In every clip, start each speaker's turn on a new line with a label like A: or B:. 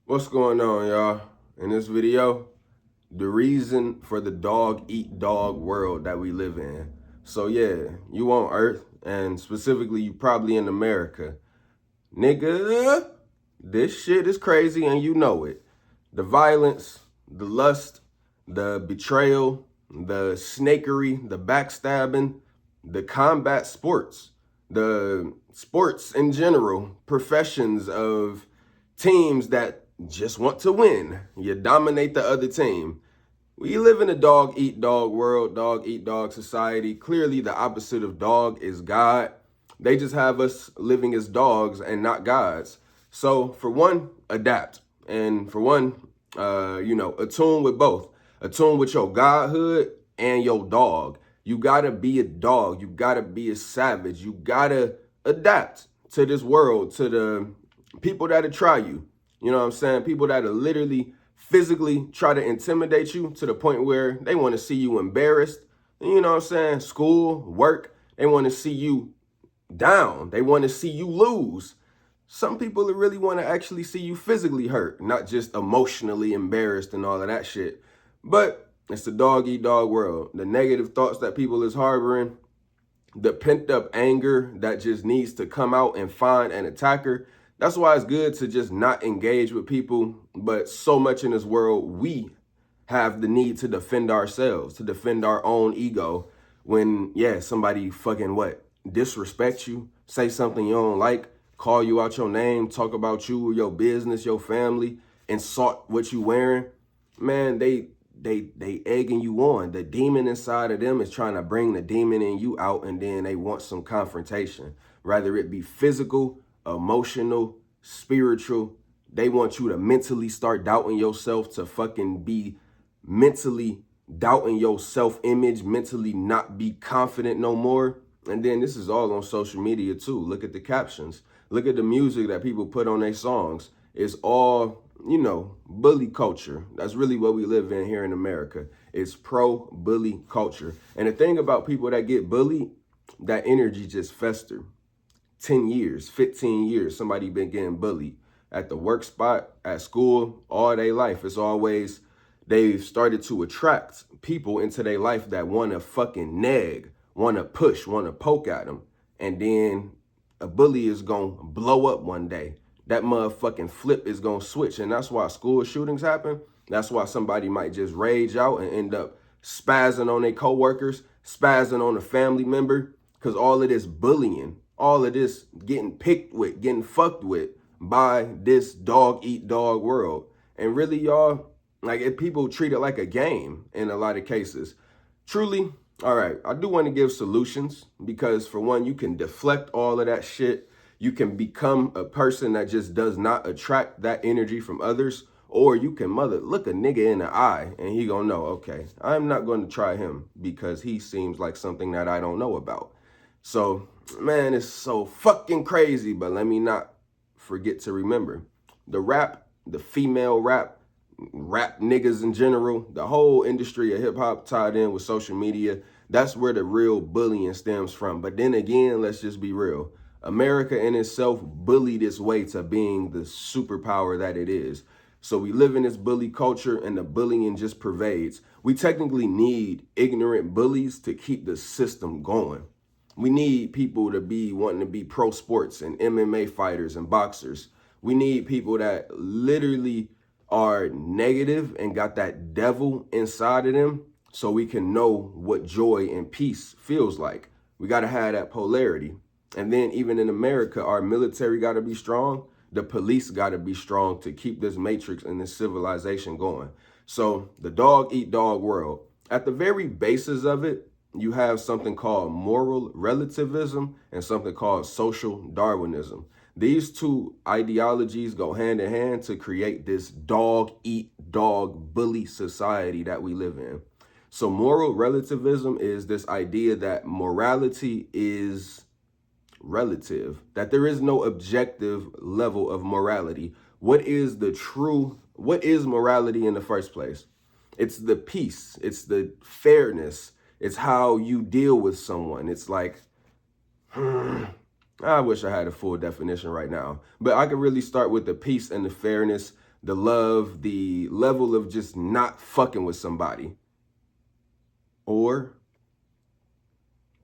A: What's going on, y'all? In this video, the reason for the dog-eat-dog world that we live in. So yeah, you on Earth, and specifically you probably in America. Nigga, this shit is crazy and you know it. The violence, the lust, the betrayal, the snakery, the backstabbing, the combat sports, the sports in general, professions of teams that just want to win. You dominate the other team. We live in a dog eat dog world, dog eat dog society. Clearly, the opposite of dog is God. They just have us living as dogs and not gods. So, for one, adapt. And for one, attune with both. Attune with your godhood and your dog. You gotta be a dog. You gotta be a savage. You gotta adapt to this world, to the people that'll try you. You know what I'm saying? People that'll literally physically try to intimidate you to the point where they want to see you embarrassed. You know what I'm saying? School, work, they want to see you down. They want to see you lose. Some people really want to actually see you physically hurt, not just emotionally embarrassed and all of that shit. But it's the dog eat dog world. The negative thoughts that people is harboring, the pent up anger that just needs to come out and find an attacker. That's why it's good to just not engage with people. But so much in this world, we have the need to defend ourselves, to defend our own ego. When, yeah, somebody fucking what? Disrespect you, say something you don't like, call you out your name, talk about you, your business, your family, insult what you wearing. Man, they egging you on. The demon inside of them is trying to bring the demon in you out, and then they want some confrontation, whether it be physical, emotional, spiritual. They want you to mentally start doubting yourself, to fucking be mentally doubting your self-image, mentally not be confident no more. And then this is all on social media too. Look at the captions. Look at the music that people put on their songs. It's all, bully culture. That's really what we live in here in America. It's pro-bully culture. And the thing about people that get bullied, that energy just fester. 10 years, 15 years, somebody been getting bullied at the work spot, at school, all their life. It's always, they've started to attract people into their life that want to fucking nag, want to push, want to poke at them. And then a bully is going to blow up one day. That motherfucking flip is going to switch. And that's why school shootings happen. That's why somebody might just rage out and end up spazzing on their coworkers, spazzing on a family member, because all of this bullying, all of this getting picked with, getting fucked with by this dog eat dog world. And really, y'all, like, if people treat it like a game in a lot of cases, truly, all right, I do want to give solutions because, for one, you can deflect all of that shit. You can become a person that just does not attract that energy from others, or you can look a nigga in the eye and he gonna know, okay, I'm not going to try him because he seems like something that I don't know about. So, man, it's so fucking crazy, but let me not forget to remember the female rap niggas in general, the whole industry of hip hop tied in with social media. That's where the real bullying stems from. But then again, let's just be real. America in itself bullied its way to being the superpower that it is. So we live in this bully culture and the bullying just pervades. We technically need ignorant bullies to keep the system going. We need people to be wanting to be pro sports and MMA fighters and boxers. We need people that literally are negative and got that devil inside of them so we can know what joy and peace feels like. We got to have that polarity. And then even in America, our military got to be strong. The police got to be strong to keep this matrix and this civilization going. So the dog eat dog world, at the very basis of it, you have something called moral relativism and something called social Darwinism. These two ideologies go hand in hand to create this dog eat dog bully society that we live in. So moral relativism is this idea that morality is relative, that there is no objective level of morality. What is morality in the first place? It's the peace, it's the fairness, it's how you deal with someone. It's like, I wish I had a full definition right now, but I could really start with the peace and the fairness the love, the level of just not fucking with somebody. Or,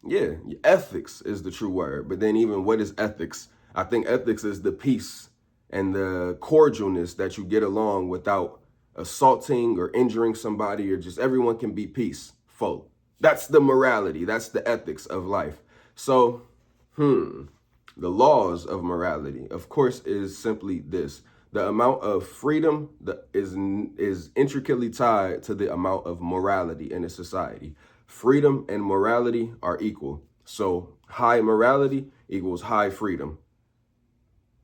A: yeah, ethics is the true word. But then even what is ethics? I think ethics is the peace and the cordialness that you get along without assaulting or injuring somebody, or just everyone can be peaceful. That's the morality. That's the ethics of life. So, the laws of morality, of course, is simply this. The amount of freedom that is intricately tied to the amount of morality in a society. Freedom and morality are equal. So high morality equals high freedom.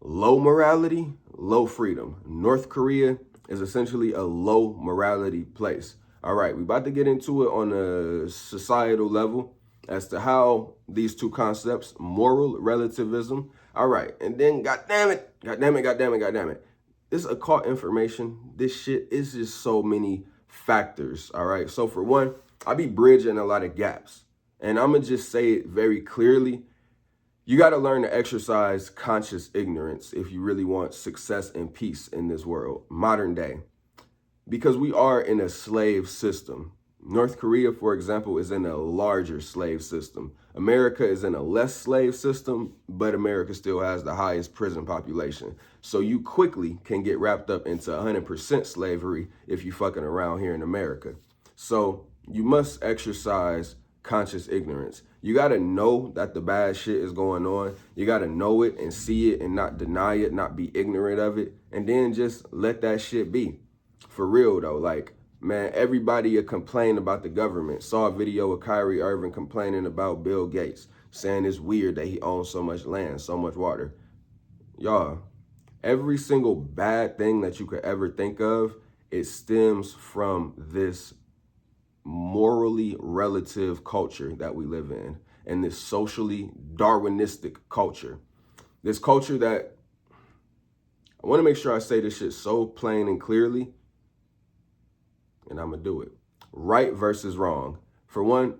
A: Low morality, low freedom. North Korea is essentially a low morality place. All right, we're about to get into it on a societal level as to how these two concepts, moral relativism. All right, and then God damn it. This occult information, this shit is just so many factors. All right, so for one, I be bridging a lot of gaps, and I'm gonna just say it very clearly. You got to learn to exercise conscious ignorance if you really want success and peace in this world, modern day, because we are in a slave system. North Korea, for example, is in a larger slave system. America is in a less slave system, but America still has the highest prison population. So you quickly can get wrapped up into 100% slavery if you fucking around here in America. So you must exercise conscious ignorance. You got to know that the bad shit is going on. You got to know it and see it and not deny it, not be ignorant of it, and then just let that shit be. For real though, like, man, everybody complain about the government. Saw a video of Kyrie Irving complaining about Bill Gates, saying it's weird that he owns so much land, so much water. Y'all, every single bad thing that you could ever think of, it stems from this morally relative culture that we live in, and this socially Darwinistic culture. This culture that, I want to make sure I say this shit so plain and clearly, and I'm going to do it. Right versus wrong. For one,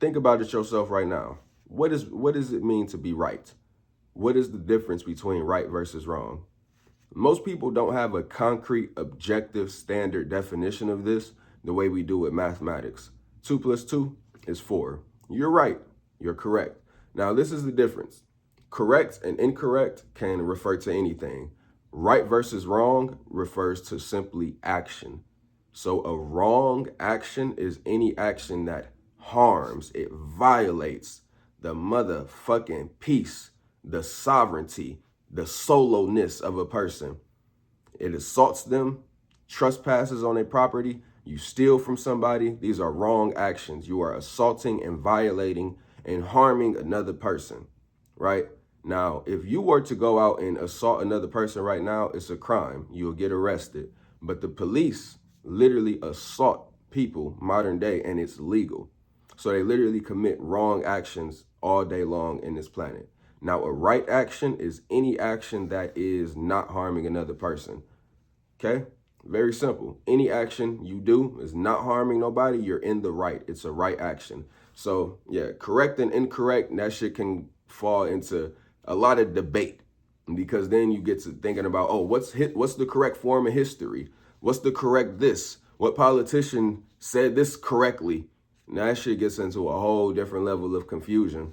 A: think about it yourself right now. What does it mean to be right? What is the difference between right versus wrong? Most people don't have a concrete, objective, standard definition of this the way we do with mathematics. 2 + 2 is 4. You're right. You're correct. Now, this is the difference. Correct and incorrect can refer to anything. Right versus wrong refers to simply action. So a wrong action is any action that harms, it violates the motherfucking peace, the sovereignty, the soloness of a person. It assaults them, trespasses on their property, you steal from somebody. These are wrong actions. You are assaulting and violating and harming another person, right? Now, if you were to go out and assault another person right now, it's a crime. You'll get arrested. But the police literally assault people modern day, and it's legal. So they literally commit wrong actions all day long in this planet. Now, a right action is any action that is not harming another person. Okay? Very simple. Any action you do is not harming nobody, you're in the right. It's a right action. So, yeah, correct and incorrect, that shit can fall into a lot of debate, because then you get to thinking about, oh, what's the correct form of history? What's the correct this? What politician said this correctly? Now that shit gets into a whole different level of confusion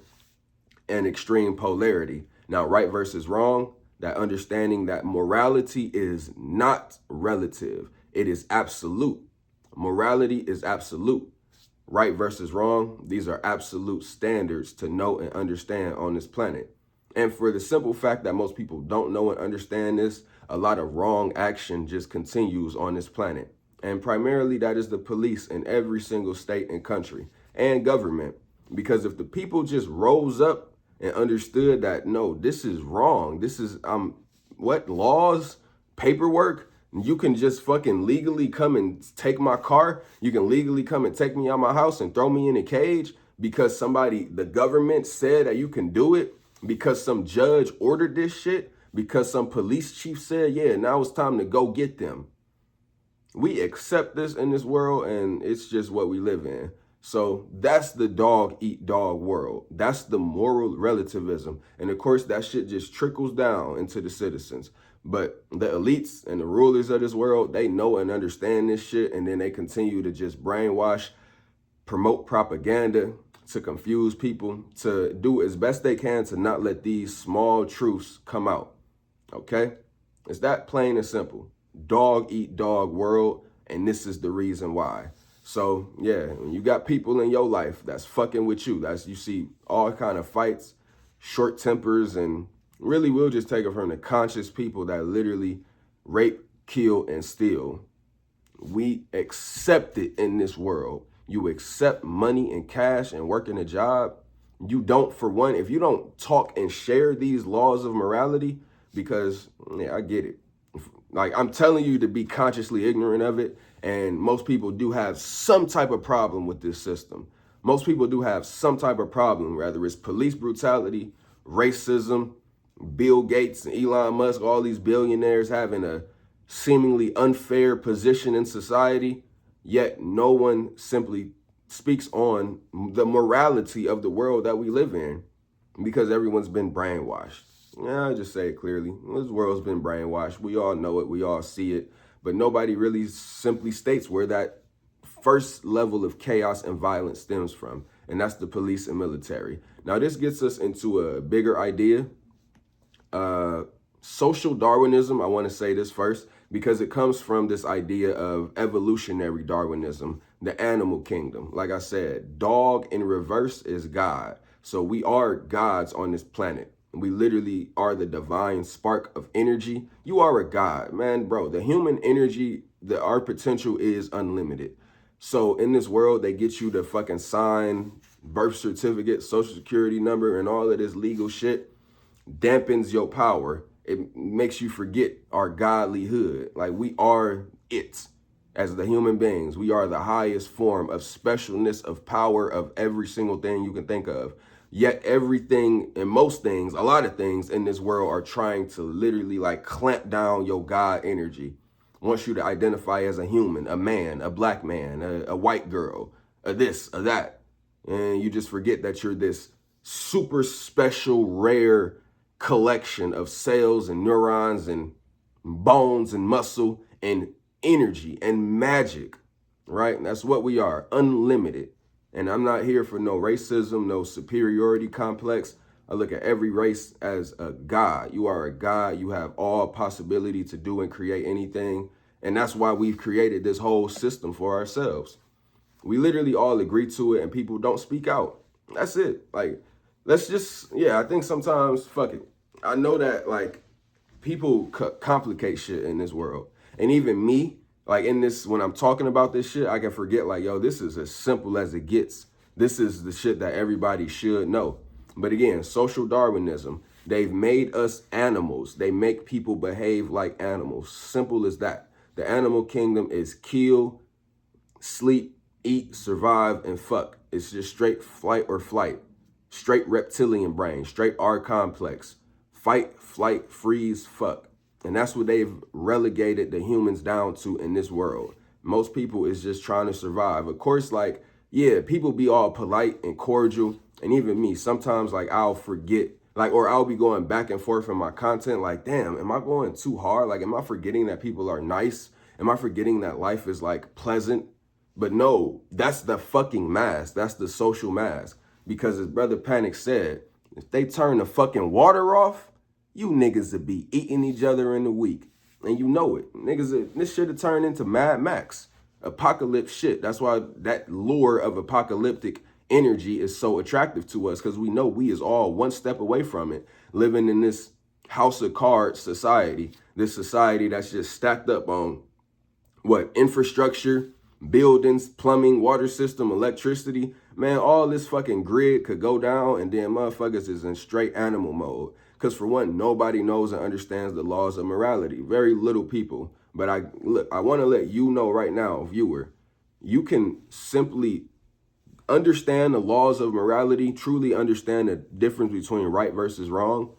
A: and extreme polarity. Now, right versus wrong, that understanding that morality is not relative. It is absolute. Morality is absolute. Right versus wrong, these are absolute standards to know and understand on this planet. And for the simple fact that most people don't know and understand this, a lot of wrong action just continues on this planet. And primarily that is the police in every single state and country and government. Because if the people just rose up and understood that, no, this is wrong. This is, laws, paperwork, you can just fucking legally come and take my car. You can legally come and take me out my house and throw me in a cage because the government said that you can do it, because some judge ordered this shit, because some police chief said, yeah, now it's time to go get them. We accept this in this world, and it's just what we live in. So that's the dog eat dog world. That's the moral relativism. And of course, that shit just trickles down into the citizens. But the elites and the rulers of this world, they know and understand this shit, and then they continue to just brainwash, promote propaganda, to confuse people, to do as best they can to not let these small truths come out. Okay? It's that plain and simple. Dog eat dog world, and this is the reason why. So yeah, when you got people in your life that's fucking with you, you see all kind of fights, short tempers, and really we'll just take it from the conscious people that literally rape, kill, and steal. We accept it in this world. You accept money and cash and working a job. You don't, for one, if you don't talk and share these laws of morality, because yeah, I get it. Like, I'm telling you to be consciously ignorant of it. And most people do have some type of problem with this system. Most people do have some type of problem, whether it's police brutality, racism, Bill Gates and Elon Musk, all these billionaires having a seemingly unfair position in society, yet no one simply speaks on the morality of the world that we live in because everyone's been brainwashed. Yeah, I just say it clearly. This world's been brainwashed. We all know it. We all see it. But nobody really simply states where that first level of chaos and violence stems from. And that's the police and military. Now, this gets us into a bigger idea. Social Darwinism, I want to say this first, because it comes from this idea of evolutionary Darwinism, the animal kingdom. Like I said, dog in reverse is God. So we are gods on this planet. We literally are the divine spark of energy. You are a god, man, bro. The human energy, our potential is unlimited. So in this world, they get you to fucking sign birth certificate, social security number, and all of this legal shit dampens your power. It makes you forget our godlyhood. Like, we are it as the human beings. We are the highest form of specialness, of power, of every single thing you can think of. Yet everything and most things, a lot of things in this world are trying to literally like clamp down your God energy. Wants you to identify as a human, a man, a black man, a white girl, a this, a that. And you just forget that you're this super special, rare collection of cells and neurons and bones and muscle and energy and magic, right? And that's what we are, unlimited. And I'm not here for no racism, no superiority complex. I look at every race as a god. You are a god. You have all possibility to do and create anything. And that's why we've created this whole system for ourselves. We literally all agree to it and people don't speak out. That's it. Like, let's just, yeah, I think sometimes, fuck it. I know that, like, people complicate shit in this world. And even me, like, in this, when I'm talking about this shit, I can forget, like, yo, this is as simple as it gets. This is the shit that everybody should know. But again, social Darwinism, they've made us animals. They make people behave like animals. Simple as that. The animal kingdom is kill, sleep, eat, survive, and fuck. It's just straight flight or flight. Straight reptilian brain, straight R complex. Fight, flight, freeze, fuck. And that's what they've relegated the humans down to in this world. Most people is just trying to survive. Of course, like, yeah, people be all polite and cordial. And even me, sometimes, like, I'll forget, like, or I'll be going back and forth in my content. Like, damn, am I going too hard? Like, am I forgetting that people are nice? Am I forgetting that life is, like, pleasant? But no, that's the fucking mask. That's the social mask. Because as Brother Panic said, if they turn the fucking water off, you niggas would be eating each other in a week. And you know it. Niggas, this shit have turned into Mad Max. Apocalypse shit. That's why that lure of apocalyptic energy is so attractive to us. Because we know we is all one step away from it. Living in this house of cards society. This society that's just stacked up on what? Infrastructure, buildings, plumbing, water system, electricity. Man, all this fucking grid could go down and then motherfuckers is in straight animal mode. Because for one, nobody knows and understands the laws of morality. Very little people. But I want to let you know right now, viewer, you can simply understand the laws of morality, truly understand the difference between right versus wrong,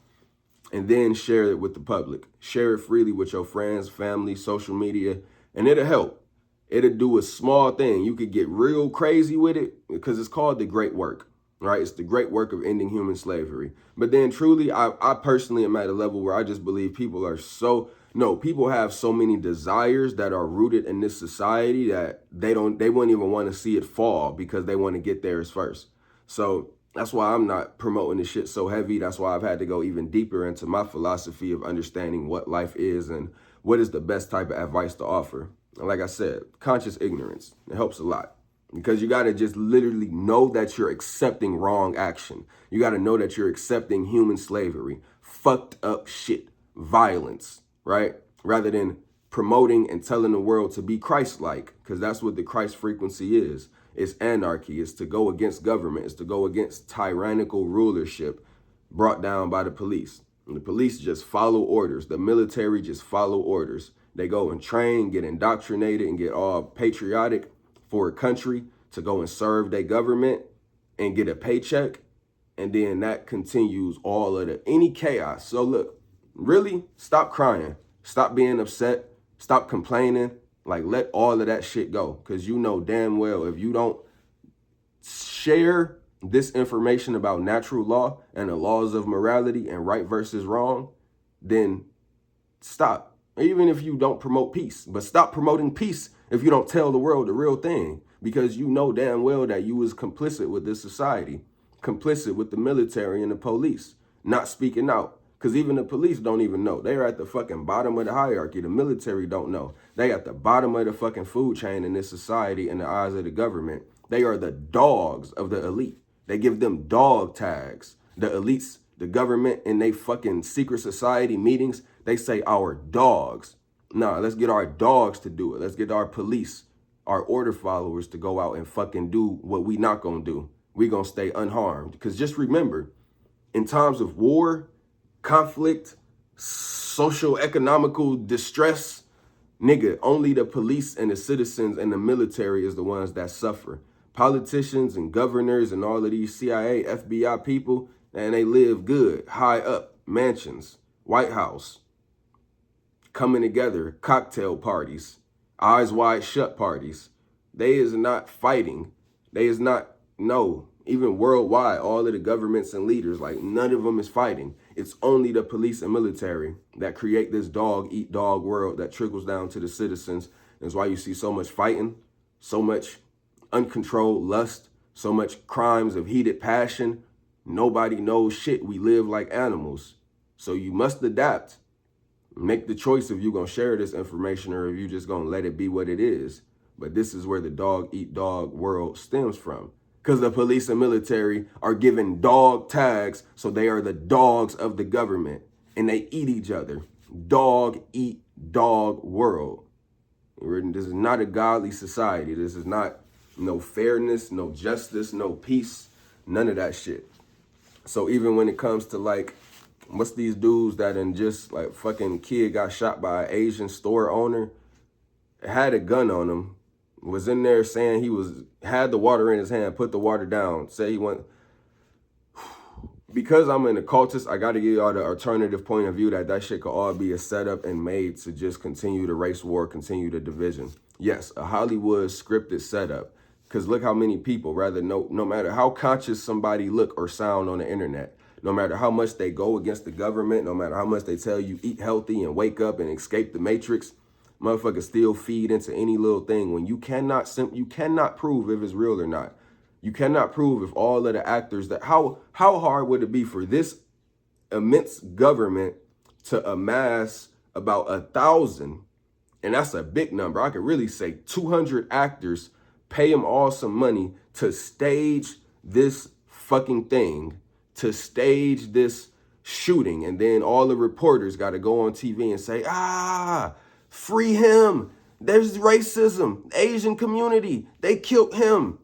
A: and then share it with the public. Share it freely with your friends, family, social media, and it'll help. It'll do a small thing. You could get real crazy with it because it's called the great work, right? It's the great work of ending human slavery. But then truly, I personally am at a level where I just believe people are so, No, people have so many desires that are rooted in this society that they wouldn't even want to see it fall because they want to get theirs first. So that's why I'm not promoting this shit so heavy. That's why I've had to go even deeper into my philosophy of understanding what life is and what is the best type of advice to offer. And like I said, conscious ignorance, it helps a lot. Because you got to just literally know that you're accepting wrong action. You got to know that you're accepting human slavery, fucked up shit, violence, right? Rather than promoting and telling the world to be Christ-like, because that's what the Christ frequency is. It's anarchy. It's to go against government. It's to go against tyrannical rulership brought down by the police. And the police just follow orders. The military just follow orders. They go and train, get indoctrinated, and get all patriotic for a country to go and serve their government and get a paycheck. And then that continues all of any chaos. So look, really stop crying. Stop being upset. Stop complaining. Like, let all of that shit go. Because you know damn well if you don't share this information about natural law and the laws of morality and right versus wrong, then stop. Even if you don't promote peace, but stop promoting peace if you don't tell the world the real thing, because you know damn well that you was complicit with this society, complicit with the military and the police, not speaking out. Because even the police don't even know. They're at the fucking bottom of the hierarchy. The military don't know. They at the bottom of the fucking food chain in this society in the eyes of the government. They are the dogs of the elite. They give them dog tags. The elites, the government, in they fucking secret society meetings, they say our dogs. Nah, let's get our dogs to do it. Let's get our police, our order followers to go out and fucking do what we not gonna do. We gonna stay unharmed. Because just remember, in times of war, conflict, social economical distress, nigga, only the police and the citizens and the military is the ones that suffer. Politicians and governors and all of these CIA, FBI people, and they live good, high up, mansions, White House, coming together, cocktail parties, eyes wide shut parties. They is not fighting. They is not, no, even worldwide, all of the governments and leaders, like none of them is fighting. It's only the police and military that create this dog eat dog world that trickles down to the citizens. That's why you see so much fighting, so much uncontrolled lust, so much crimes of heated passion. Nobody knows shit. We live like animals. So you must adapt. Make the choice if you're going to share this information or if you're just going to let it be what it is. But this is where the dog eat dog world stems from. Because the police and military are given dog tags, so they are the dogs of the government. And they eat each other. Dog eat dog world. This is not a godly society. This is not no fairness, no justice, no peace, none of that shit. So even when it comes to like, what's these dudes that in just like fucking kid got shot by an Asian store owner, had a gun on him, was in there saying had the water in his hand, put the water down, say he went. Because I'm an occultist, I got to give y'all the alternative point of view that shit could all be a setup and made to just continue the race war, continue the division. Yes, a Hollywood scripted setup. Because look how many people, no matter how conscious somebody look or sound on the internet, no matter how much they go against the government, no matter how much they tell you eat healthy and wake up and escape the matrix, motherfuckers still feed into any little thing when you cannot prove if it's real or not. You cannot prove if all of the actors that how hard would it be for this immense government to amass about 1,000, and that's a big number. I could really say 200 actors, pay them all some money to stage this fucking thing, to stage this shooting, and then all the reporters got to go on TV and say, free him. There's racism. Asian community, they killed him.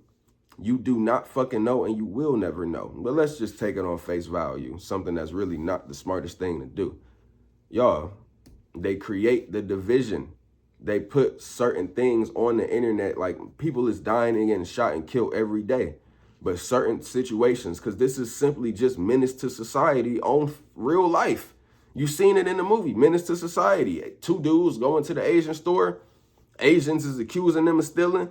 A: You do not fucking know, and you will never know. But let's just take it on face value, something that's really not the smartest thing to do. Y'all, they create the division. They put certain things on the internet, like people is dying and getting shot and killed every day. But certain situations, because this is simply just menace to society on real life. You seen it in the movie, Menace to Society. 2 dudes go into the Asian store. Asians is accusing them of stealing.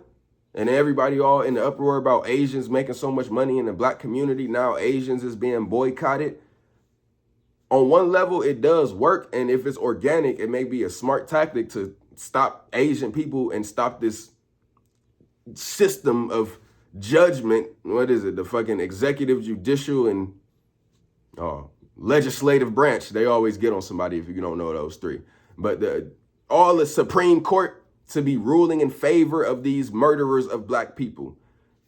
A: And everybody all in the uproar about Asians making so much money in the black community. Now Asians is being boycotted. on one level, it does work. And if it's organic, it may be a smart tactic to stop Asian people and stop this system of judgment. What is it? The fucking executive, judicial, and legislative branch. They always get on somebody if you don't know those three. But all the Supreme Court to be ruling in favor of these murderers of black people.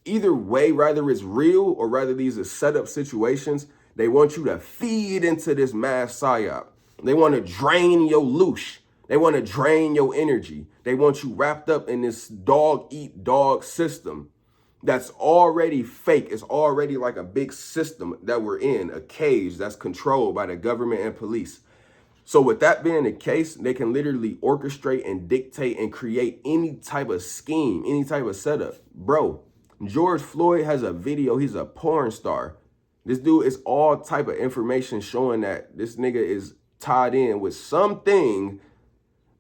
A: Either way, rather it's real or rather these are set up situations, they want you to feed into this mass psyop. They want to drain your loosh. They want to drain your energy. They want you wrapped up in this dog eat dog system that's already fake. It's already like a big system that we're in, a cage that's controlled by the government and police. So with that being the case, they can literally orchestrate and dictate and create any type of scheme, any type of setup. Bro, George Floyd has a video. He's a porn star. This dude is all type of information showing that this nigga is tied in with something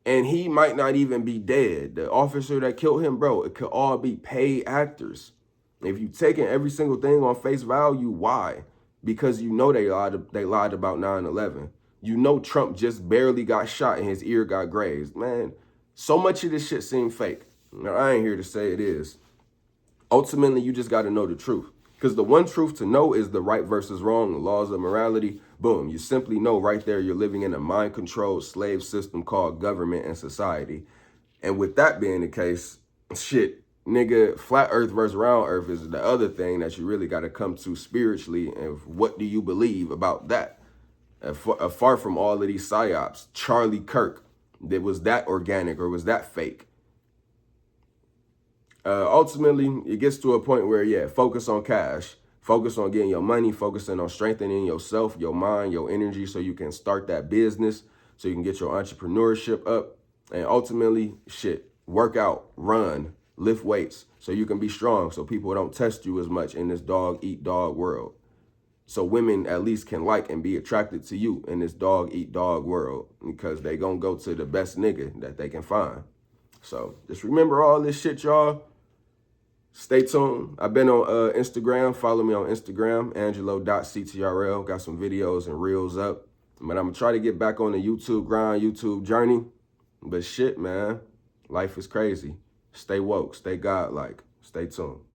A: and he might not even be dead. The officer that killed him, bro, it could all be paid actors. If you taking every single thing on face value, why? Because you know they lied about 9/11. You know Trump just barely got shot and his ear got grazed. Man, so much of this shit seems fake. Now, I ain't here to say it is. Ultimately, you just got to know the truth. Because the one truth to know is the right versus wrong, the laws of morality. Boom, you simply know right there you're living in a mind-controlled slave system called government and society. And with that being the case, shit, nigga, flat earth versus round earth is the other thing that you really got to come to spiritually. And what do you believe about that? Far from all of these psyops, Charlie Kirk, was that organic or was that fake? Ultimately, it gets to a point where, yeah, focus on cash, focus on getting your money, focusing on strengthening yourself, your mind, your energy, so you can start that business, so you can get your entrepreneurship up, and ultimately, shit, work out, run, lift weights, so you can be strong, so people don't test you as much in this dog eat dog world. So women at least can like and be attracted to you in this dog eat dog world, because they gonna go to the best nigga that they can find. So just remember all this shit, y'all. Stay tuned. I've been on Instagram. Follow me on Instagram, Angelo CTRL. Got some videos and reels up. But I'm going to try to get back on the YouTube grind, YouTube journey. But shit, man, life is crazy. Stay woke. Stay godlike. Stay tuned.